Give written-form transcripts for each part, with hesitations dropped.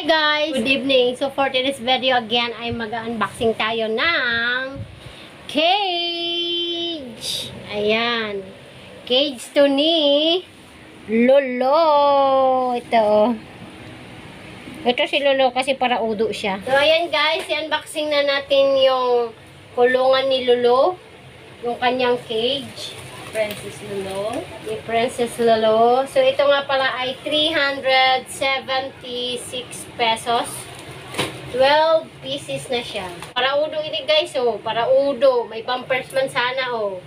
Hi guys! Good evening! So for today's video again ay mag-unboxing tayo ng cage! Ayan. Cage to ni Lolo. Ito. Ito si Lolo kasi para udo siya. So ayan guys, i-unboxing na natin yung kulungan ni Lolo. Yung kanyang cage. Princess Lolo. Ni Princess Lolo. So, ito nga pala ay 376 pesos. 12 pieces na siya. Para udo ini guys, oh. Para udo. May pampers man sana, oh.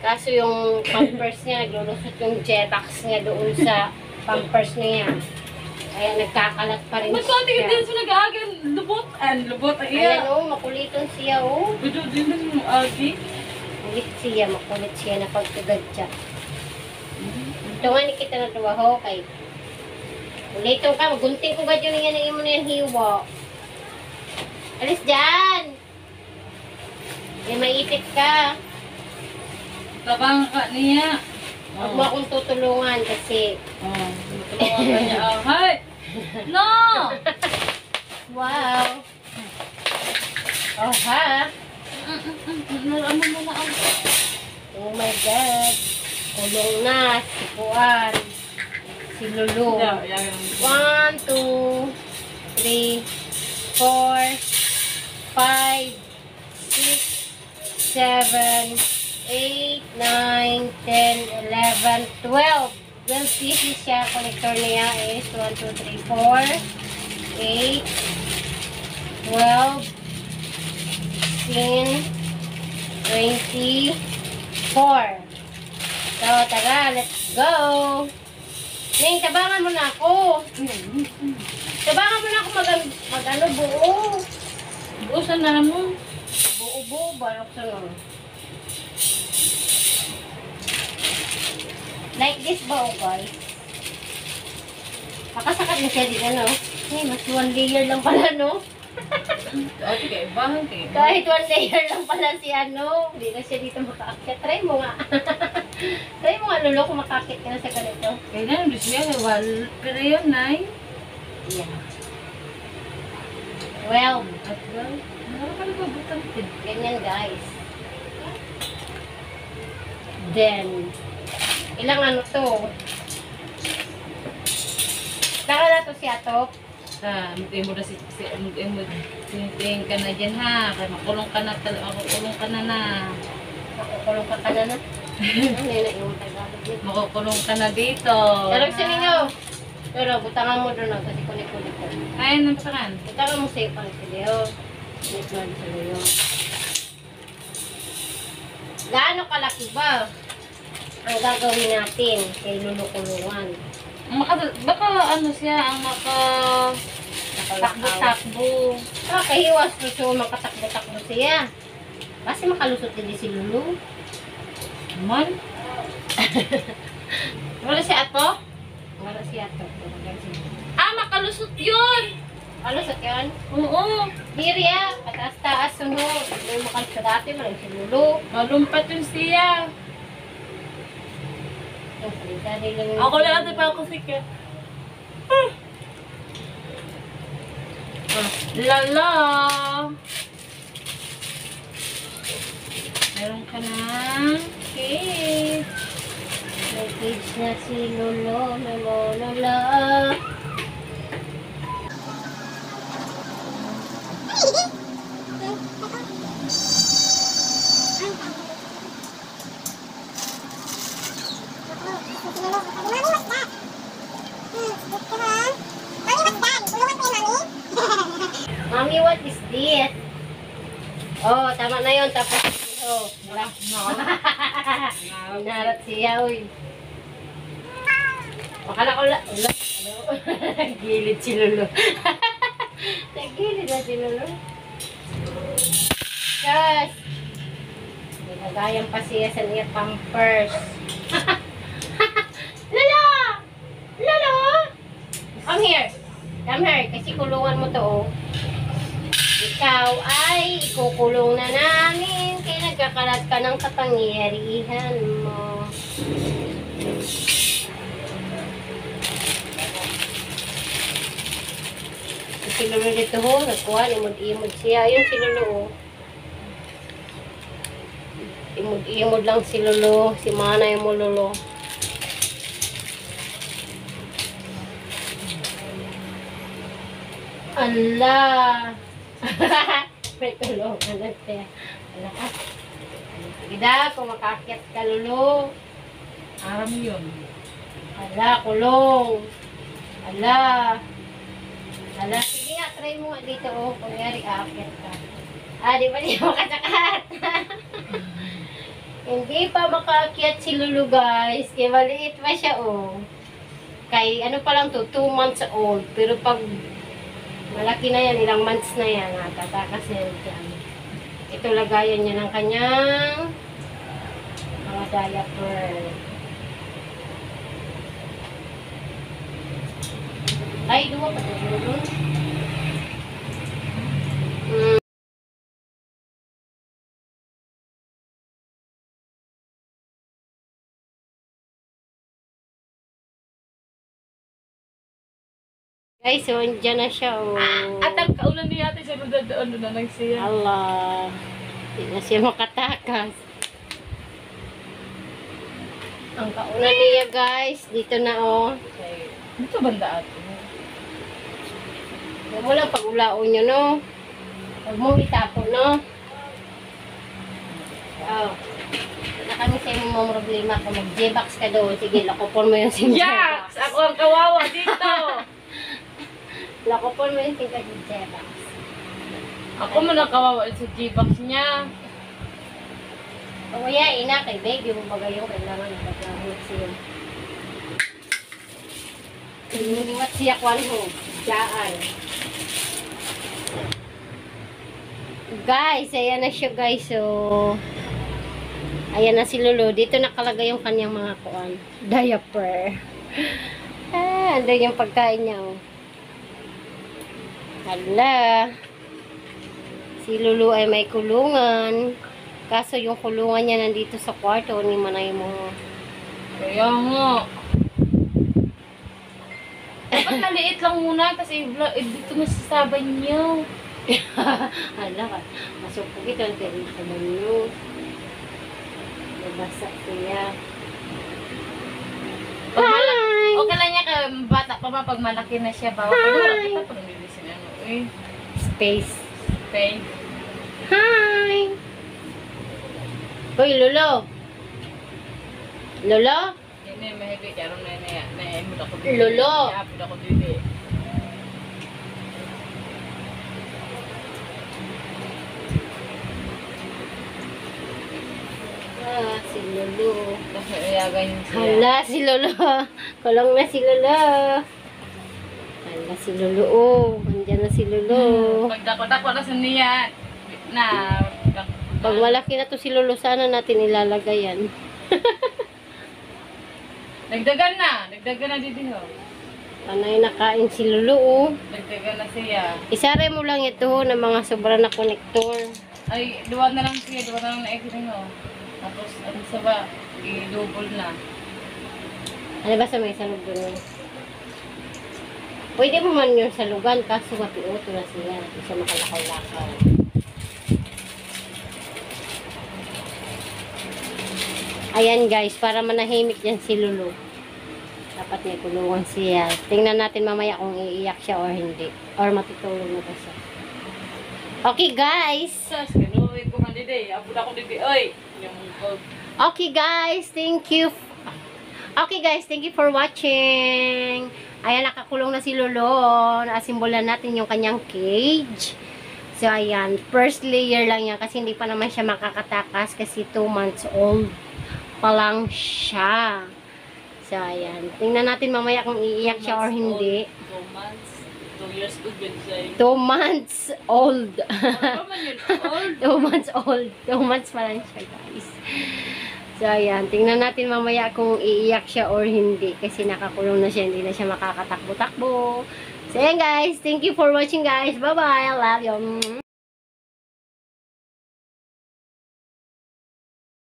Kaso yung pampers niya, naglulusot yung Jetax niya doon sa pampers niya. Kaya nagkakalat pa rin siya. Magkati din siya nag-aagan. Lubot. Lubot. Ayan, oh. Makuliton siya, oh. Ito din yung agi. Makulit siya na pagkagad siya. Ito nga ni kita na tuwa ho, kay ulitong ka, magunting ko gadyo niya na imo na yung hiwa. Alis dyan! May maipit ka. Tabang ka niya. Huwag mo akong tutulungan kasi Tutulungan ka niya. Hay! No! wow! Oh ha? Ano mo na ang... Oh my God! Kulong na, si Puan. Si Lulu. 1, 2, 3, 4, 5, 6, 7, 8, 9, 10, 11, 12. 12 pieces siya. Connector niya is 1, 2, 3, 4, 8, 12, 24. So, tara, let's go. Ning, tabangan mo na ako. Tabangan mo na ako mag-ano, buo. Buusan na mo. Buo, balok sa lang. Like this ba, oh guys? Makasakat na siya din, ano? Hey, mas 1 layer lang pala, no? Okay, bahan kayo. Kahit 1 layer lang pala si ano, hindi na siya dito makaakyat. Try mo nga. Try mo nga, Lolo, kung makakit ka na sa ganito. Kailan, siya, pero yun, 9. Yeah. 12. At 12. Meron ka nagpabutang din. Ganyan, guys. Then, ilang ano to? Saka na to siya to. Mutin mo na tinitingin ka na dyan ha. Kaya makulong ka na, makukulong ka na. Makukulong ka na na. Ano yun na yung Tagalog dito? Makukulong ka na dito. Talog sa ninyo. Pero, butangan mo doon kasi kunik-kunik ko. Kaya nang pasakan. Butangan mo sa'yo pang video. Kunik mo sa iyo. Gaano kalaki ba ang gagawin natin kay lulukulungan? Baka ano siya, ang takbo-takbo. Kahiwas ko siya makatakbo-takbo siya. Kasi makalusot din si Lulu. Man? Wala siya ato? Wala siya to. Makalusot yun! Kalusot yun? Oo. Hirya, pataas-taas sunod. May makalusot dati, malang si Lulu. Malumpat yun siya. Ako lang ate pa ako sikat. Lala! Meron ka na cake. May cage na si Lolo, Lola. Mami, what is this? Oh, tama na yun. Tapos, oh, narat siya, uy. Makala ko lang. Nagilid si Lolo. Nagilid na si Lolo. Yes! Nagagayan pa siya sa niya pampers. Lolo! Lolo! Come here. Come here. Kasi kulungan mo to, oh. Ikaw ay ikukulong na namin kaya nagkakalat ka ng kapangyarihan mo. Si Lolo dito ho, nagkuhan, imod-imod siya. Ayun si Lolo oh. Imod-imod lang si Lolo. Si Manay mo Lolo. Allah! May tulungan na siya. Allah ka. Gida, kung makakit ka Lolo. Aram yun. Allah, kulong. Allah. Allah, sige nga, try mo nga dito oh. Kunyari, aakit ka. Di ba niya makasakat? Hindi pa makaakyat si Lulu guys. Kaya maliit pa siya oh. Kay ano pa lang to, 2 months old. Pero pag malaki na yan, ilang months na yan, tatakas na yan dyan. Ito lagayan niya ng kanyang mga diaper. Ay, duwa pa ito, Lulu. Guys, so andyan na siya, oh. At ang kaulan niya ate, siya nadadaan na lang siya. Allah. Hindi na siya makatakas. Ang kaunan niya, guys. Dito na, oh. Okay. Dito banda ate. Huwag mo lang pag-ulaon nyo, no? Huwag mo itapon, no? Oh. Na kami sa imong problema. Kung mag-J-box ka doon, sige, lakopon mo yung SIM Yes! Ako ang kawawa dito! Lakopon mo yung SIM J-box. Ako mo na kawawa sa G-box niya. O kaya, ina, kay baby mo bagay yung kailangan nagkagamit siya. Inuliwat siya kwan ho. Daan. Guys, ayan na siya guys. So, ayan na si Lolo. Dito nakalagay yung kanyang mga kuan. Diaper. Andun yung pagkain niya. Oh. Hala. Si Lolo ay may kulungan. Kaso yung kulungan niya nandito sa kwarto ni Manay mo. Kaya nga. Dapat maliit lang muna kasi dito masasabay niyo. Hala ka. Masupog ito ang terito mo nyo. Nabasa siya. Hi! Okay lang niya kaya bata pa man pag malaki na siya. Bawal pa naman kita pag nilisin ano eh. Space. Okay. Hi! Hoy, Lolo! Lolo? Hindi, mahigit. Karoon na emot ako Lolo! Naapod ako dito. Si Lolo. Tapos ayagan niya siya. Hala, si Lolo. Kulong na si Lolo. Hala, si Lolo. Oh, andyan na si Lolo. Pag dako-dako na sa niya. Na. Pag malaki na to si Lolo, sana natin ilalagay yan. Nagdagan na. Nagdagan na dito. Panay nakain si Lolo. Oh. Nagdagan na siya. Isare mo lang ito ng mga sobra na konektor. Ay, duwa na lang siya. Duwa na lang na exit mo. Tapos, ano sa ba? I-double na. Ano ba sa may salug doon? Pwede mo man yung salugan, kaso mapiuto na siya. Hindi siya makalakaw-lakaw. Ayan guys, para manahimik yan si Lulu. Dapat may kulungan siya. Tingnan natin mamaya kung iiyak siya or hindi. Or matutulog na ba siya. Okay guys! Sas, kanuwi ko man dide. Abod ako dide. Oy! Okay guys, thank you. Okay guys, thank you for watching. Ayan, nakakulong na si Lolo. Nasimbolan natin yung kanyang cage. So, ayan. First layer lang yan kasi hindi pa naman siya makakatakas kasi 2 months old pa lang siya. So, ayan. Tingnan natin mamaya kung iiyak siya or hindi. 2 months. 2 years old yun siya. 2 months old. Ano man yun? Old? 2 months old. 2 months pa lang siya, guys. So, ayan. Tingnan natin mamaya kung iiyak siya or hindi. Kasi nakakulong na siya. Hindi na siya makakatakbo-takbo. So, ayan, guys. Thank you for watching, guys. Bye-bye. I love you.